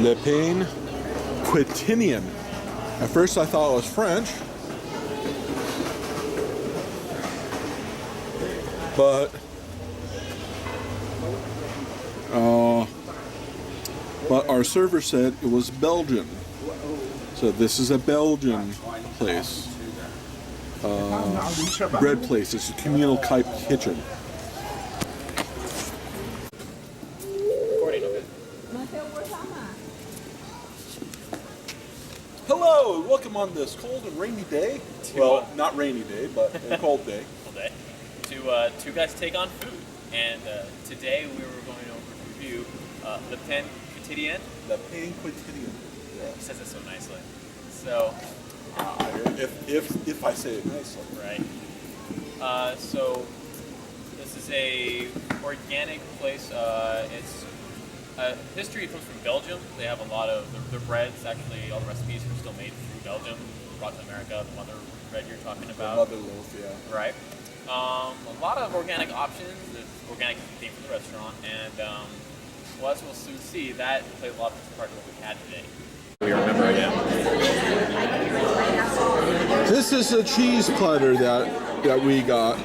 Le Pain Quiotidien. At first I thought it was French, but our server said it was Belgian. So this is a Belgian place. Bread place. It's a communal type kitchen. Hello, and welcome on this cold and rainy day. Well, not rainy day, but a cold day. Cold day. To Two Guys Take on Food. And today we were going to review the Pain Quiotidien. The Pain Quiotidien. Yeah. He says it so nicely. So, if I say it nicely. Right. So this is a organic place. It's history comes from Belgium. They have a lot of their breads. Actually, all the recipes are still made through Belgium. Brought to America. The mother bread you're talking about. The mother loaf, yeah. Right. A lot of organic options. Organic is the theme for the restaurant, and well, as we'll soon see, that plays a lot of part of what we had today. We remember it. This is a cheese platter that we got.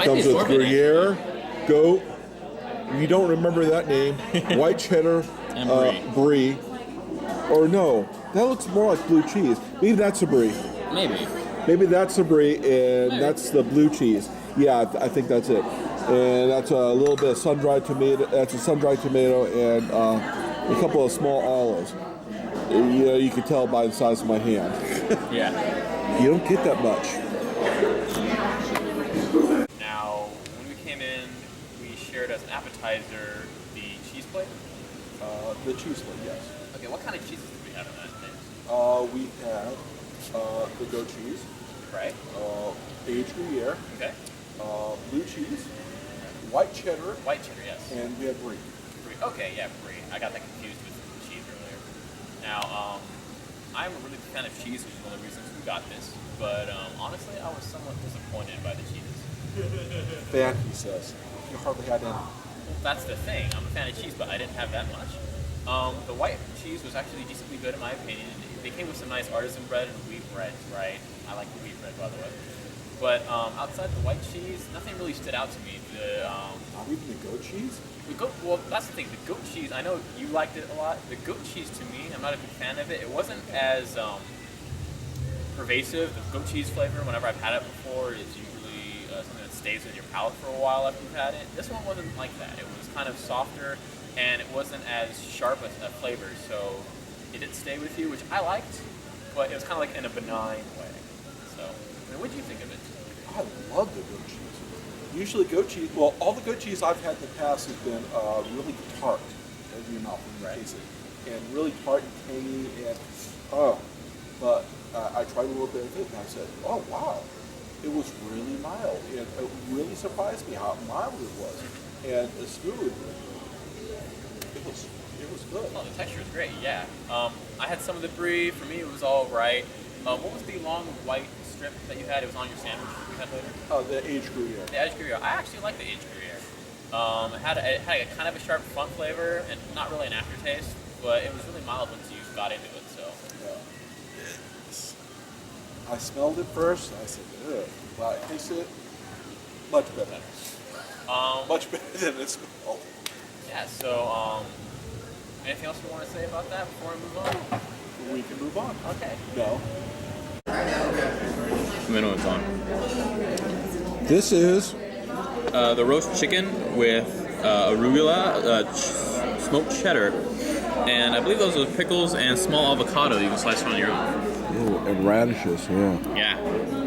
Comes with Gruyere, goat. You don't remember that name. White cheddar, and brie. Or no, that looks more like blue cheese. Maybe that's a brie. Maybe that's a brie, and that's the blue cheese. Yeah, I think that's it. And that's a little bit of sun-dried tomato. That's a sun-dried tomato and a couple of small olives. You can tell by the size of my hand. Yeah. You don't get that much. Now, when we came in, we shared as an appetizer the cheese plate. The cheese plate, yes. Okay, what kind of cheeses did we have in that thing? We had the goat cheese. Right. Aged Gruyere. Okay. Blue cheese. White cheddar. White cheddar, yes. And we had brie. Brie. Okay, yeah, brie. I got that confused with cheese earlier. Now, I'm a really big fan of cheese, which is one of the reasons we got this. But honestly, I was somewhat disappointed by the cheeses. Fan, he says. You hardly had any. Well, that's the thing. I'm a fan of cheese, but I didn't have that much. The white cheese was actually decently good in my opinion. They came with some nice artisan bread and wheat bread, right? I like the wheat bread, by the way. But outside the white cheese, nothing really stood out to me. Not even the goat cheese? Well, that's the thing. The goat cheese, I know you liked it a lot. The goat cheese, to me, I'm not a big fan of it. It wasn't as pervasive. The goat cheese flavor, whenever I've had it before, is usually something that stays in your palate for a while after you've had it. This one wasn't like that. It was kind of softer, and it wasn't as sharp a flavor, so it didn't stay with you, which I liked, but it was kind of like in a benign way. So, I mean, what did you think of it? I love the goat cheese. Usually goat cheese, well, all the goat cheese I've had in the past has been really tart in your mouth when you taste it. And really tart and tangy, and but I tried a little bit of it and I said, oh wow, it was really mild. And it really surprised me how mild it was. And the food, it was good. Oh, the texture is great, yeah. I had some of the brie. For me, it was all right. What was the long white strip that you had? It was on your sandwich we had later? Oh, the aged Gruyere. The aged Gruyere. I actually like the aged Gruyere. It had a kind of a sharp front flavor and not really an aftertaste, but it was really mild once you got into it. So. Yeah. I smelled it first. And I said, ugh. But I tasted it much better. Much better than it smelled. Yeah. So, anything else you want to say about that before we move on? We can move on. Okay. No. Let me know what's on. This is the roast chicken with arugula, smoked cheddar, and I believe those are pickles and small avocado you can slice on your own. ooh, and radishes, yeah. Yeah,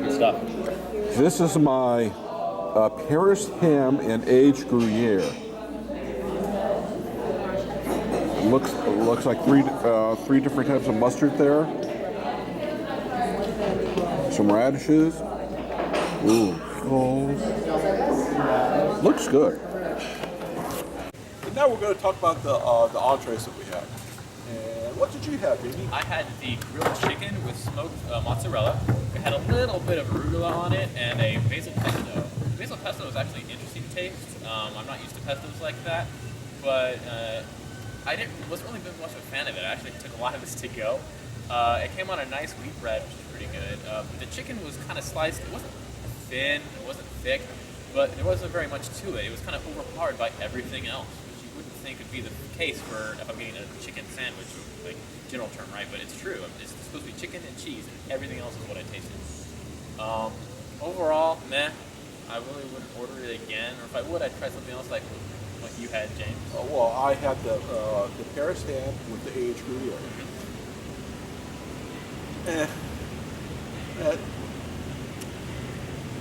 good stuff. This is my Paris ham and aged Gruyere. Looks like three different types of mustard there. Some radishes. Ooh, pickles. Looks good. And now we're going to talk about the entrees that we had. And what did you have, Jamie? I had the grilled chicken with smoked mozzarella. It had a little bit of arugula on it and a basil pesto. Basil pesto is actually an interesting taste. I'm not used to pestos like that. but I wasn't really much of a fan of it. I actually took a lot of this to go. It came on a nice wheat bread, which is pretty good. The chicken was kind of sliced. It wasn't thin, it wasn't thick, but there wasn't very much to it. It was kind of overpowered by everything else, which you wouldn't think would be the case for if I'm eating a chicken sandwich, like general term, right? But it's true. It's supposed to be chicken and cheese, and everything else is what I tasted. Overall, meh. I really wouldn't order it again, or if I would, I'd try something else like you had, James. Well, I had the Paris ham with the aged Gruyere.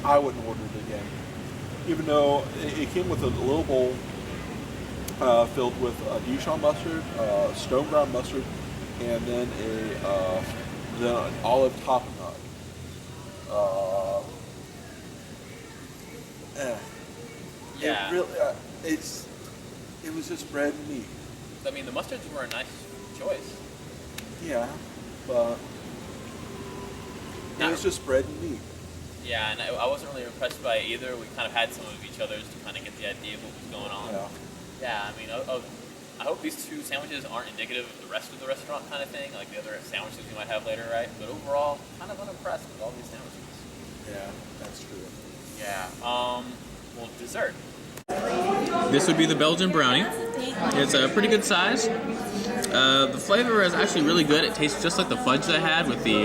I wouldn't order it again, even though it came with a little bowl filled with Dijon mustard, stone ground mustard, and then an olive top nut. Yeah. It really, it was just bread and meat. I mean, the mustards were a nice choice. Yeah, but it was just bread and meat. Yeah, and I wasn't really impressed by it either. We kind of had some of each other's to kind of get the idea of what was going on. Yeah, I mean, I hope these two sandwiches aren't indicative of the rest of the restaurant kind of thing, like the other sandwiches you might have later, right? But overall, kind of unimpressed with all these sandwiches. Yeah, that's true. Yeah. Well, dessert. This would be the Belgian Brownie. It's a pretty good size. The flavor is actually really good. It tastes just like the fudge that I had with the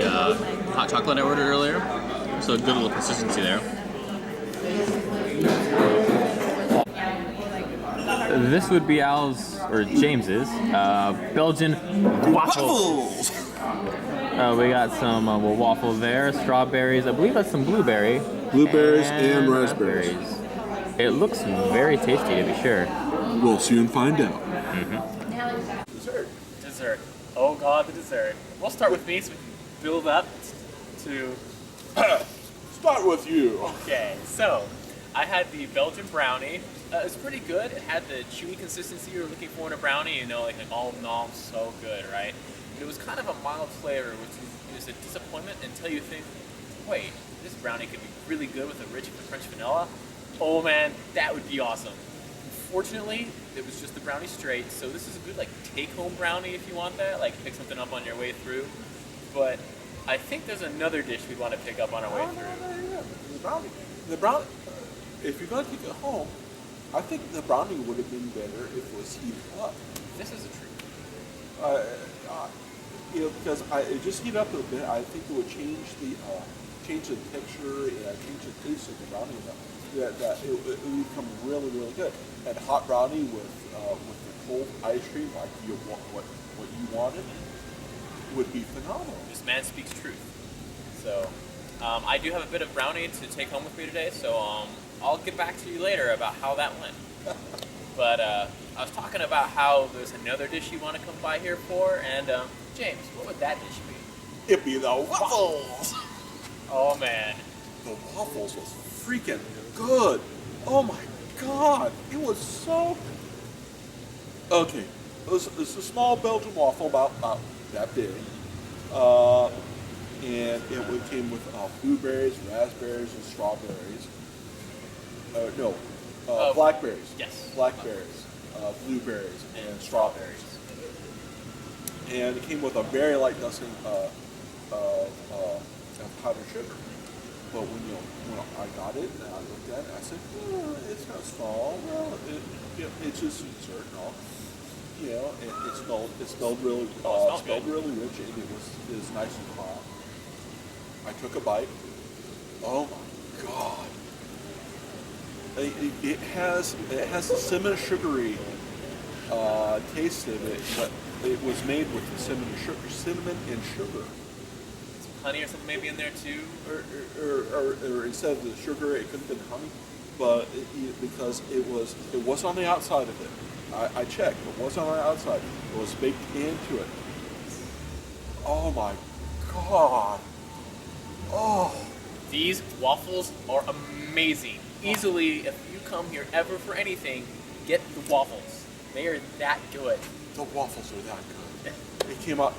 hot chocolate I ordered earlier. So a good little consistency there. This would be Al's, or James's, Belgian Waffles. We got some waffle there, strawberries. I believe that's some blueberry. Blueberries and raspberries. It looks very tasty, to be sure. We'll soon find out. Dessert. Oh God, the dessert. We'll start with me so we can build up to... Start with you. Okay, so I had the Belgian Brownie. It was pretty good. It had the chewy consistency you're looking for in a brownie, you know, like all nom, so good, right? But it was kind of a mild flavor, which is a disappointment until you think, wait, this brownie could be really good with a rich French vanilla. Oh man, that would be awesome. Fortunately, it was just the brownie straight, so this is a good like take-home brownie if you want that, like pick something up on your way through. But I think there's another dish we'd want to pick up on our way through. The brownie. If you're going to take it home, I think the brownie would have been better if it was heated up. This is a treat. Because it just heat up a bit. I think it would change the texture and change the taste of the brownie enough that it would become really, really good. And hot brownie with the cold ice cream, like what you wanted, would be phenomenal. This man speaks truth. So I do have a bit of brownie to take home with me today, so I'll get back to you later about how that went. But I was talking about how there's another dish you want to come by here for, and James, what would that dish be? It'd be the waffles. Oh man. The waffles was freaking good. Oh my God, it was so... Okay, it was a small Belgian waffle about that big. And it came with blueberries, raspberries, and strawberries. Blackberries. Yes. Blackberries, blueberries, and strawberries. And it came with a very light dusting of powdered sugar. But when I got it and I looked at it, I said, it's kind of small. Well, it's just dessert and all. You know, it smelled really rich, and it was nice and hot. I took a bite. Oh my God! It has a cinnamon sugary taste to it, but it was made with cinnamon and sugar. Some honey or something maybe in there too. Or instead of the sugar, it could have been honey, but because it was on the outside of it. I checked. It wasn't on the outside. It was baked into it. Oh my God! Oh, these waffles are amazing. Easily, if you come here ever for anything, get the waffles. They are that good. The waffles are that good. It came out.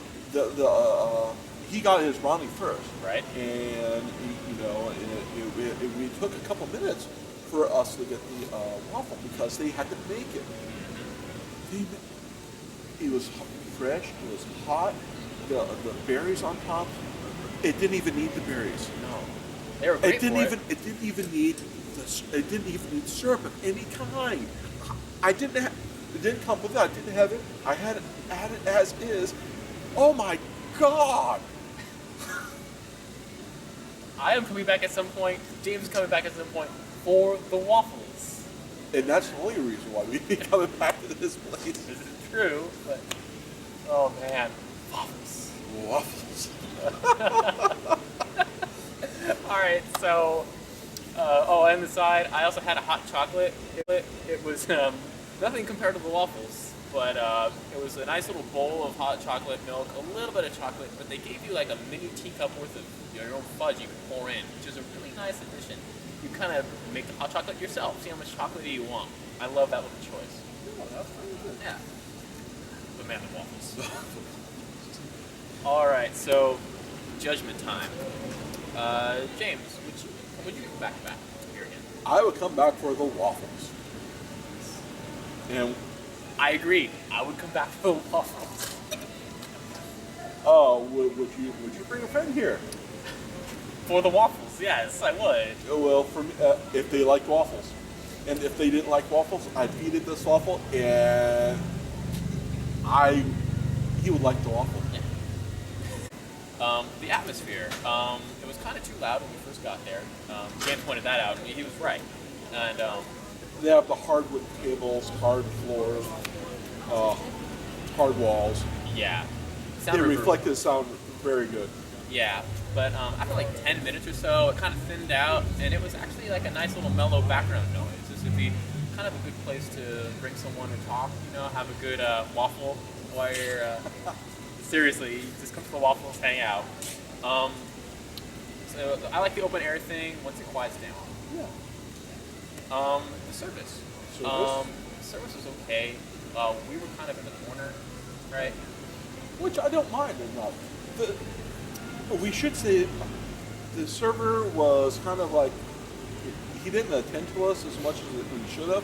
He got his brownie first, right? And it took a couple minutes for us to get the waffle because they had to make it. It was fresh. It was hot. The berries on top. It didn't even need the berries. No, they were great It didn't for even. It didn't even need It didn't even need syrup of any kind. I didn't have. It didn't come with it. I didn't have it. I had it as is. Oh my God! I am coming back at some point. James is coming back at some point for the waffles. And that's the only reason why we keep coming back to this place. This is true, but oh man, waffles. Waffles. All right, so on the side, I also had a hot chocolate. It was nothing compared to the waffles, but it was a nice little bowl of hot chocolate milk, a little bit of chocolate, but they gave you like a mini teacup worth of your own fudge you could pour in, which is a really nice addition. You kind of make the hot chocolate yourself. See how much chocolate do you want. I love that little choice. Oh, that's pretty good. Yeah. But man, the waffles. All right, so judgment time. James, would you come back here again? I would come back for the waffles. And I agree. I would come back for the waffles. would you bring a friend here? For the waffles, yes, I would. Well, for me, if they liked waffles, and if they didn't like waffles, I'd feed it this waffle, and he would like the waffle. Yeah. The atmosphere. It was kind of too loud when we first got there. James pointed that out. He was right. And They have the hardwood tables, hard floors, hard walls. yeah, They reflect the sound very good. Yeah, but after like 10 minutes or so, it kind of thinned out, and it was actually like a nice little mellow background noise. This would be kind of a good place to bring someone and talk, have a good waffle while you're, seriously, just come to the waffles, hang out. So I like the open air thing once it quiets down. Yeah. The service. Service? Service was okay. We were kind of in the corner, right? Which I don't mind enough. We should say the server was kind of like, he didn't attend to us as much as he should have,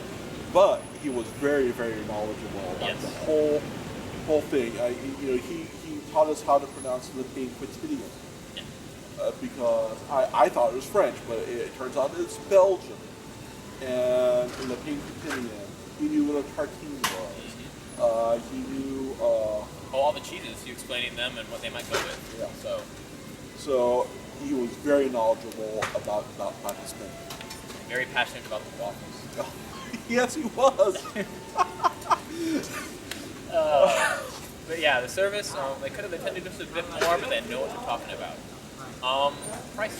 but he was very, very knowledgeable about Yes. the whole thing. He taught us how to pronounce the Pain Quiotidien. Yeah. Because I thought it was French, but it turns out it's Belgian. And in the Pain Quiotidien, he knew what a tartine was. He knew... all the cheeses, you explaining them and what they might go with. Yeah. So he was very knowledgeable about his thing. Very passionate about the waffles. Yes, he was. But yeah, the service, they could have attended just a bit more, but they know what they're talking about. Price.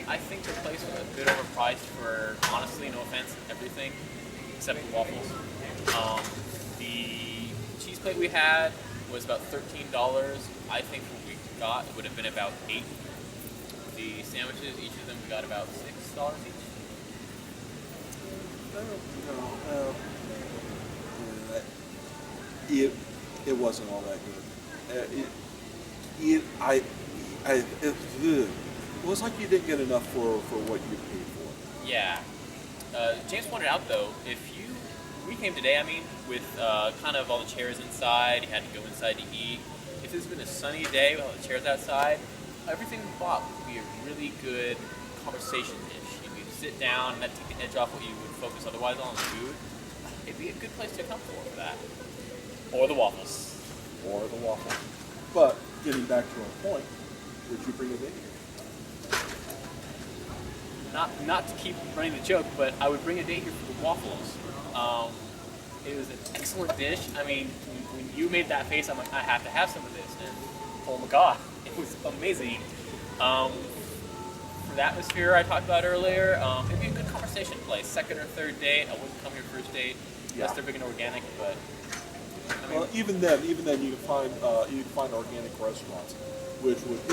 I think the place was a bit overpriced for, honestly, no offense, everything except the waffles. The cheese plate we had was about $13. I think what we got would have been about $8. The sandwiches, each of them, we got about $6 each. It wasn't all that good. It was like you didn't get enough for what you paid for. Yeah. James pointed out, though, we came today, with kind of all the chairs inside, you had to go inside to eat. If this has been a sunny day with all the chairs outside, everything we bought would be a really good conversation dish. You could sit down and that'd take the edge off what you would focus otherwise on the food. It'd be a good place to come for that. Or the waffles. Or the waffle. But getting back to our point, would you bring it in here? Not to keep running the joke, but I would bring a date here for the waffles. It was an excellent dish. When you made that face, I'm like, I have to have some of this. And oh my god, it was amazing. For the atmosphere I talked about earlier, it'd be a good conversation place. Second or third date, I wouldn't come here first date. Yeah. Unless they're big and organic, but Well, even then you can find organic restaurants, which would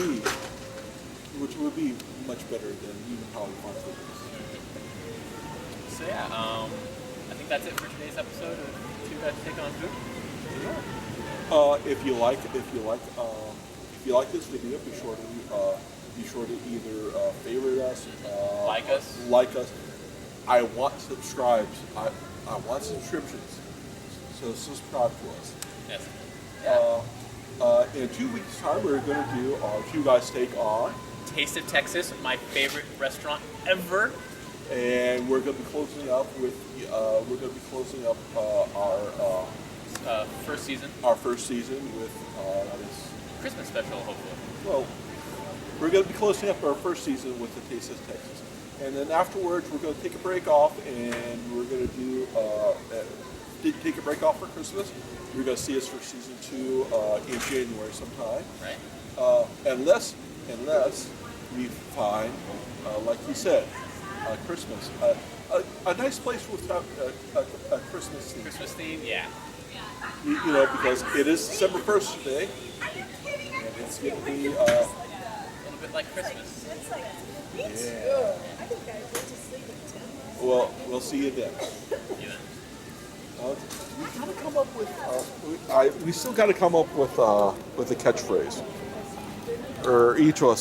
be much better than even Holly Farm food. So yeah, I think that's it for today's episode of Two Guys Take on Food. If you like this video, be sure to either favorite us, Like us. I want subscribes. I want subscriptions. So subscribe to us. Yes. In 2 weeks' time, we're going to do our Two Guys Take On. Taste of Texas, my favorite restaurant ever. And we're going to be closing up with our First season. our first season with this. Christmas special, hopefully. Well, we're going to be closing up our first season with the Taste of Texas, and then afterwards we're going to take a break off, and we're going to do take a break off for Christmas. You're going to see us for season 2 in January sometime. Right. Unless we find, like you said, Christmas, a nice place with a Christmas theme. Christmas theme, yeah. You know, because it is December 1st today, and it's going to be. A little bit like Christmas. Yeah. Well, we'll see you then. Yeah. We gotta come up with. We still got to come up with a catchphrase, or each of us.